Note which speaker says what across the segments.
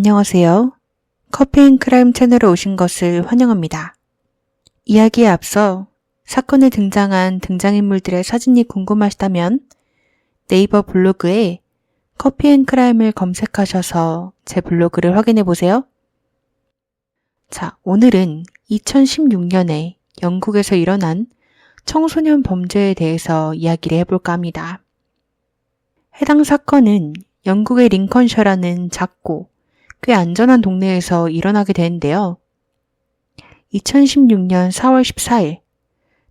Speaker 1: 안녕하세요. 커피앤크라임 채널에 오신 것을 환영합니다. 이야기에 앞서 사건에 등장한 등장인물들의 사진이 궁금하시다면 네이버 블로그에 커피앤크라임을 검색하셔서 제 블로그를 확인해보세요. 자, 오늘은 2016년에 영국에서 일어난 청소년 범죄에 대해서 이야기를 해볼까 합니다. 해당 사건은 영국의 링컨셔라는 작고 꽤 안전한 동네에서 일어나게 되는데요. 2016년 4월 14일,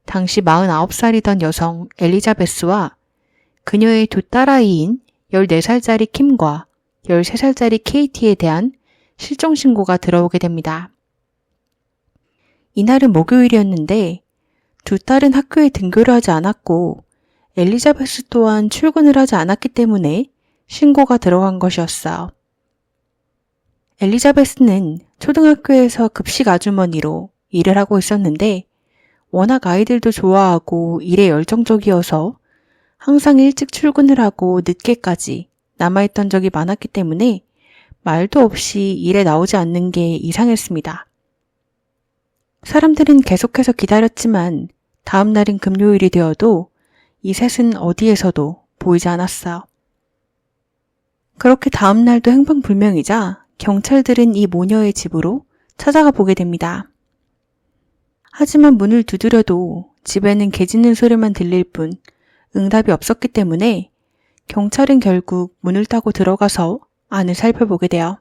Speaker 1: 당시 49살이던 여성 엘리자베스와 그녀의 두 딸아이인 14살짜리 킴과 13살짜리 케이티에 대한 실종 신고가 들어오게 됩니다. 이날은 목요일이었는데 두 딸은 학교에 등교를 하지 않았고 엘리자베스 또한 출근을 하지 않았기 때문에 신고가 들어간 것이었어요. 엘리자베스는 초등학교에서 급식 아주머니로 일을 하고 있었는데 워낙 아이들도 좋아하고 일에 열정적이어서 항상 일찍 출근을 하고 늦게까지 남아있던 적이 많았기 때문에 말도 없이 일에 나오지 않는 게 이상했습니다. 사람들은 계속해서 기다렸지만 다음 날인 금요일이 되어도 이 셋은 어디에서도 보이지 않았어요. 그렇게 다음 날도 행방불명이자 경찰들은 이 모녀의 집으로 찾아가 보게 됩니다. 하지만 문을 두드려도 집에는 개 짖는 소리만 들릴 뿐 응답이 없었기 때문에 경찰은 결국 문을 타고 들어가서 안을 살펴보게 돼요.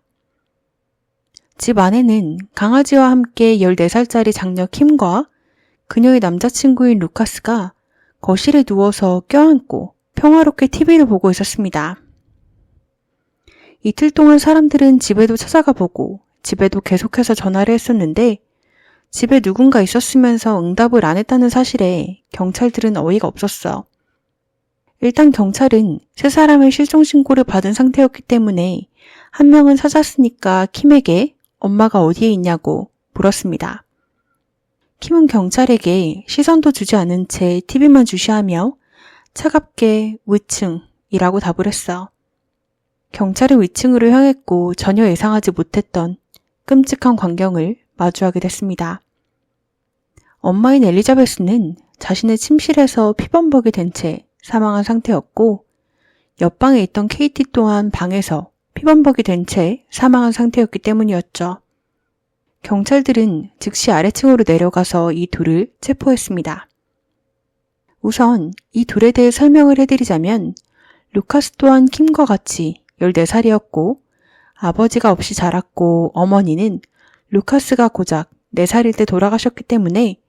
Speaker 1: 집 안에는 강아지와 함께 14살짜리 장녀 킴과 그녀의 남자친구인 루카스가 거실에 누워서 껴안고 평화롭게 TV를 보고 있었습니다. 이틀 동안 사람들은 집에도 찾아가 보고 집에도 계속해서 전화를 했었는데 집에 누군가 있었으면서 응답을 안 했다는 사실에 경찰들은 어이가 없었어. 일단 경찰은 세 사람의 실종 신고를 받은 상태였기 때문에 한 명은 찾았으니까 킴에게 엄마가 어디에 있냐고 물었습니다. 킴은 경찰에게 시선도 주지 않은 채 TV만 주시하며 차갑게 위층이라고 답을 했어. 경찰은 위층으로 향했고 전혀 예상하지 못했던 끔찍한 광경을 마주하게 됐습니다. 엄마인 엘리자베스는 자신의 침실에서 피범벅이 된 채 사망한 상태였고 옆방에 있던 케이티 또한 방에서 피범벅이 된 채 사망한 상태였기 때문이었죠. 경찰들은 즉시 아래층으로 내려가서 이 둘을 체포했습니다. 우선 이 둘에 대해 설명을 해드리자면 루카스 또한 킴과 같이 14살이었고 아버지가 없이 자랐고 어머니는 루카스가 고작 4살일 때 돌아가셨기 때문에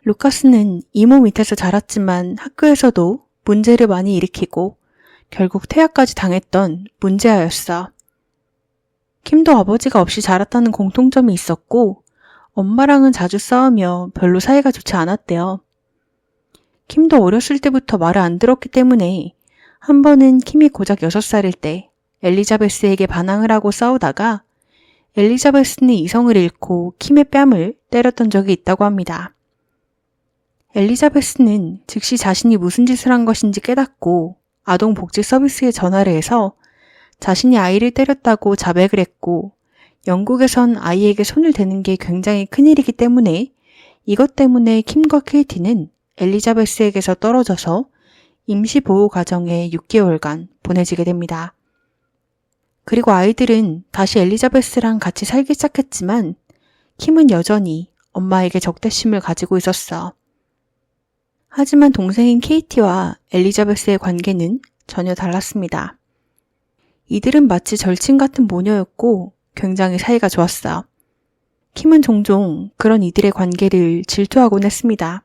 Speaker 1: 루카스는 이모 밑에서 자랐지만 학교에서도 문제를 많이 일으키고 결국 퇴학까지 당했던 문제아였어. 킴도 아버지가 없이 자랐다는 공통점이 있었고 엄마랑은 자주 싸우며 별로 사이가 좋지 않았대요. 킴도 어렸을 때부터 말을 안 들었기 때문에 한 번은 킴이 고작 6살일 때 엘리자베스에게 반항을 하고 싸우다가 엘리자베스는 이성을 잃고 킴의 뺨을 때렸던 적이 있다고 합니다. 엘리자베스는 즉시 자신이 무슨 짓을 한 것인지 깨닫고 아동복지 서비스에 전화를 해서 자신이 아이를 때렸다고 자백을 했고 영국에선 아이에게 손을 대는 게 굉장히 큰일이기 때문에 이것 때문에 킴과 케이티는 엘리자베스에게서 떨어져서 임시보호가정에 6개월간 보내지게 됩니다. 그리고 아이들은 다시 엘리자베스랑 같이 살기 시작했지만 킴은 여전히 엄마에게 적대심을 가지고 있었어. 하지만 동생인 케이티와 엘리자베스의 관계는 전혀 달랐습니다. 이들은 마치 절친 같은 모녀였고 굉장히 사이가 좋았어. 킴은 종종 그런 이들의 관계를 질투하곤 했습니다.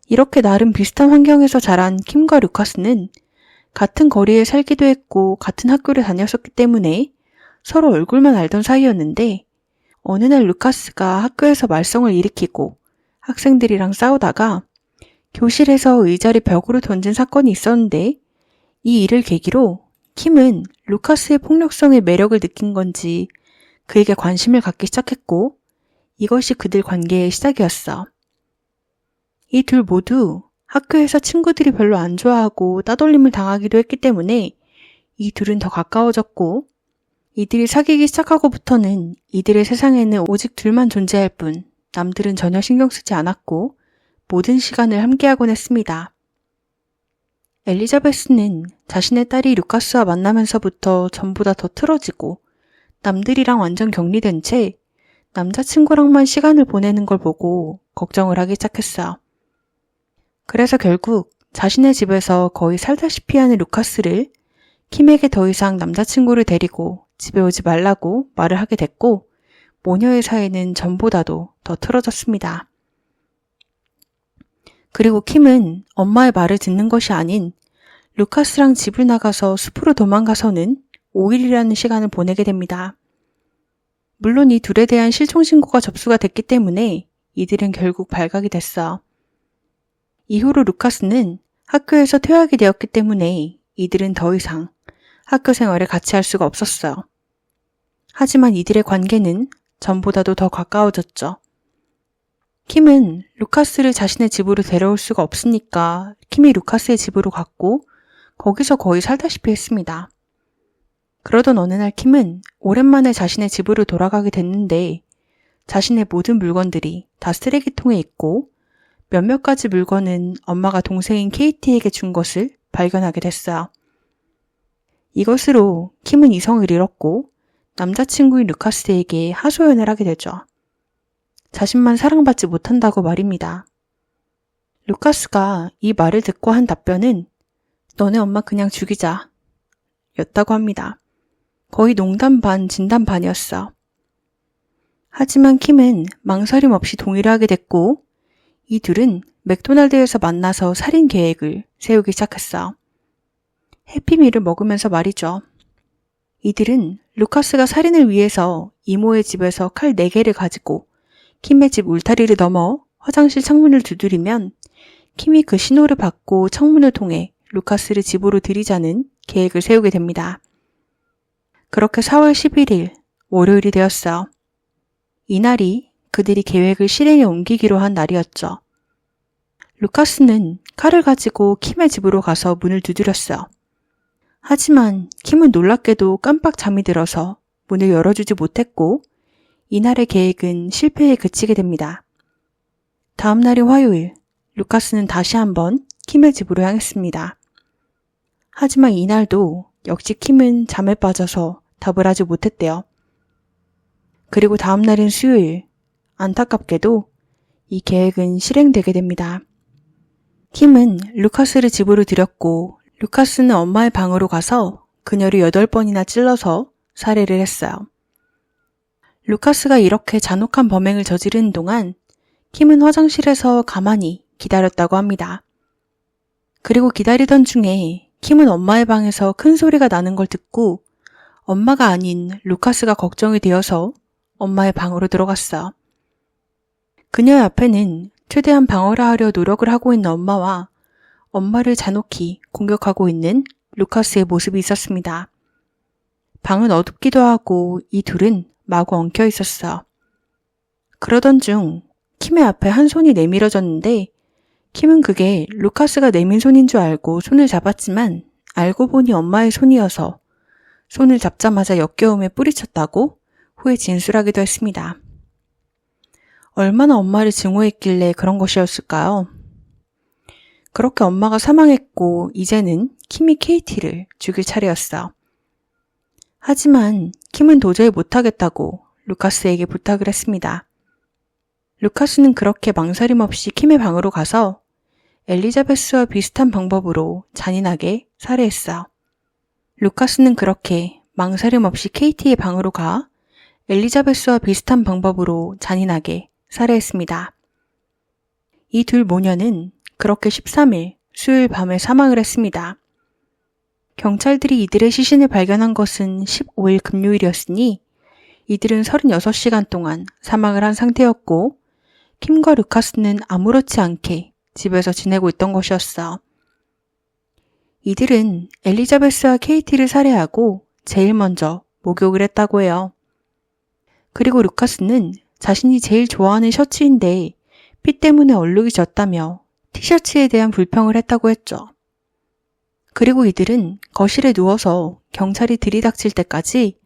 Speaker 1: 이렇게 나름 비슷한 환경에서 자란 킴과 루카스는 같은 거리에 살기도 했고 같은 학교를 다녔었기 때문에 서로 얼굴만 알던 사이였는데 어느 날 루카스가 학교에서 말썽을 일으키고 학생들이랑 싸우다가 교실에서 의자를 벽으로 던진 사건이 있었는데 이 일을 계기로 킴은 루카스의 폭력성의 매력을 느낀 건지 그에게 관심을 갖기 시작했고 이것이 그들 관계의 시작이었어. 이 둘 모두 학교에서 친구들이 별로 안 좋아하고 따돌림을 당하기도 했기 때문에 이 둘은 더 가까워졌고 이들이 사귀기 시작하고부터는 이들의 세상에는 오직 둘만 존재할 뿐 남들은 전혀 신경 쓰지 않았고 모든 시간을 함께하곤 했습니다. 엘리자베스는 자신의 딸이 루카스와 만나면서부터 전보다 더 틀어지고 남들이랑 완전 격리된 채 남자친구랑만 시간을 보내는 걸 보고 걱정을 하기 시작했어요. 그래서 결국 자신의 집에서 거의 살다시피 하는 루카스를 킴에게 더 이상 남자친구를 데리고 집에 오지 말라고 말을 하게 됐고 모녀의 사이는 전보다도 더 틀어졌습니다. 그리고 킴은 엄마의 말을 듣는 것이 아닌 루카스랑 집을 나가서 숲으로 도망가서는 5일이라는 시간을 보내게 됩니다. 물론 이 둘에 대한 실종신고가 접수가 됐기 때문에 이들은 결국 발각이 됐어. 이후로 루카스는 학교에서 퇴학이 되었기 때문에 이들은 더 이상 학교 생활을 같이 할 수가 없었어요. 하지만 이들의 관계는 전보다도 더 가까워졌죠. 킴은 루카스를 자신의 집으로 데려올 수가 없으니까 킴이 루카스의 집으로 갔고 거기서 거의 살다시피 했습니다. 그러던 어느 날 킴은 오랜만에 자신의 집으로 돌아가게 됐는데 자신의 모든 물건들이 다 쓰레기통에 있고 몇몇 가지 물건은 엄마가 동생인 케이티에게 준 것을 발견하게 됐어요. 이것으로 킴은 이성을 잃었고 남자친구인 루카스에게 하소연을 하게 되죠. 자신만 사랑받지 못한다고 말입니다. 루카스가 이 말을 듣고 한 답변은 너네 엄마 그냥 죽이자 였다고 합니다. 거의 농담 반 진담 반이었어. 하지만 킴은 망설임 없이 동의를 하게 됐고 이 둘은 맥도날드에서 만나서 살인 계획을 세우기 시작했어. 해피밀을 먹으면서 말이죠. 이들은 루카스가 살인을 위해서 이모의 집에서 칼 4개를 가지고 킴의 집 울타리를 넘어 화장실 창문을 두드리면 킴이 그 신호를 받고 창문을 통해 루카스를 집으로 들이자는 계획을 세우게 됩니다. 그렇게 4월 11일 월요일이 되었어요. 이날이 그들이 계획을 실행에 옮기기로 한 날이었죠. 루카스는 칼을 가지고 킴의 집으로 가서 문을 두드렸어요. 하지만 킴은 놀랍게도 깜빡 잠이 들어서 문을 열어주지 못했고 이날의 계획은 실패에 그치게 됩니다. 다음 날이 화요일, 루카스는 다시 한번 킴의 집으로 향했습니다. 하지만 이날도 역시 킴은 잠에 빠져서 답을 하지 못했대요. 그리고 다음 날인 수요일, 안타깝게도 이 계획은 실행되게 됩니다. 킴은 루카스를 집으로 들였고 루카스는 엄마의 방으로 가서 그녀를 8번이나 찔러서 살해를 했어요. 루카스가 이렇게 잔혹한 범행을 저지르는 동안 킴은 화장실에서 가만히 기다렸다고 합니다. 그리고 기다리던 중에 킴은 엄마의 방에서 큰 소리가 나는 걸 듣고 엄마가 아닌 루카스가 걱정이 되어서 엄마의 방으로 들어갔어요. 그녀의 앞에는 최대한 방어를 하려 노력을 하고 있는 엄마와 엄마를 잔혹히 공격하고 있는 루카스의 모습이 있었습니다. 방은 어둡기도 하고 이 둘은 마구 엉켜 있었어. 그러던 중 킴의 앞에 한 손이 내밀어졌는데 킴은 그게 루카스가 내민 손인 줄 알고 손을 잡았지만 알고 보니 엄마의 손이어서 손을 잡자마자 역겨움에 뿌리쳤다고 후에 진술하기도 했습니다. 얼마나 엄마를 증오했길래 그런 것이었을까요? 그렇게 엄마가 사망했고 이제는 킴이 케이티를 죽일 차례였어. 하지만 킴은 도저히 못하겠다고 루카스에게 부탁을 했습니다. 루카스는 그렇게 망설임 없이 킴의 방으로 가서 엘리자베스와 비슷한 방법으로 잔인하게 살해했어. 루카스는 그렇게 망설임 없이 케이티의 방으로 가 엘리자베스와 비슷한 방법으로 잔인하게 살해했습니다. 이 둘 모녀는 그렇게 13일 수요일 밤에 사망을 했습니다. 경찰들이 이들의 시신을 발견한 것은 15일 금요일이었으니 이들은 36시간 동안 사망을 한 상태였고 킴과 루카스는 아무렇지 않게 집에서 지내고 있던 것이었어. 이들은 엘리자베스와 케이티를 살해하고 제일 먼저 목욕을 했다고 해요. 그리고 루카스는 자신이 제일 좋아하는 셔츠인데 피 때문에 얼룩이 졌다며 티셔츠에 대한 불평을 했다고 했죠. 그리고 이들은 거실에 누워서 경찰이 들이닥칠 때까지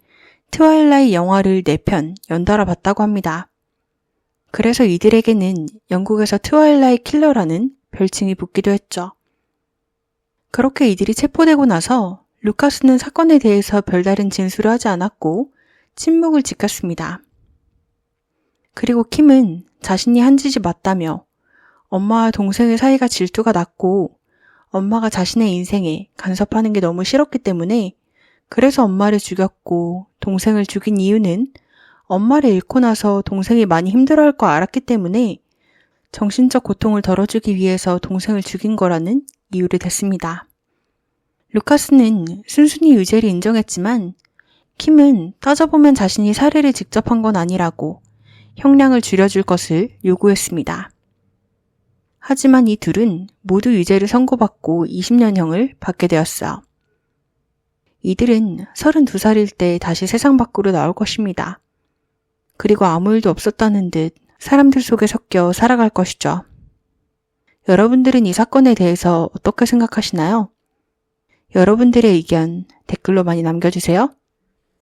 Speaker 1: 트와일라이트 영화를 4편 연달아 봤다고 합니다. 그래서 이들에게는 영국에서 트와일라이트 킬러라는 별칭이 붙기도 했죠. 그렇게 이들이 체포되고 나서 루카스는 사건에 대해서 별다른 진술을 하지 않았고 침묵을 지켰습니다. 그리고 킴은 자신이 한 짓이 맞다며 엄마와 동생의 사이가 질투가 났고 엄마가 자신의 인생에 간섭하는 게 너무 싫었기 때문에 그래서 엄마를 죽였고 동생을 죽인 이유는 엄마를 잃고 나서 동생이 많이 힘들어할 거 알았기 때문에 정신적 고통을 덜어주기 위해서 동생을 죽인 거라는 이유를 댔습니다. 루카스는 순순히 유죄를 인정했지만 킴은 따져보면 자신이 살해를 직접 한 건 아니라고 형량을 줄여줄 것을 요구했습니다. 하지만 이 둘은 모두 유죄를 선고받고 20년형을 받게 되었어요. 이들은 32살일 때 다시 세상 밖으로 나올 것입니다. 그리고 아무 일도 없었다는 듯 사람들 속에 섞여 살아갈 것이죠. 여러분들은 이 사건에 대해서 어떻게 생각하시나요? 여러분들의 의견 댓글로 많이 남겨주세요.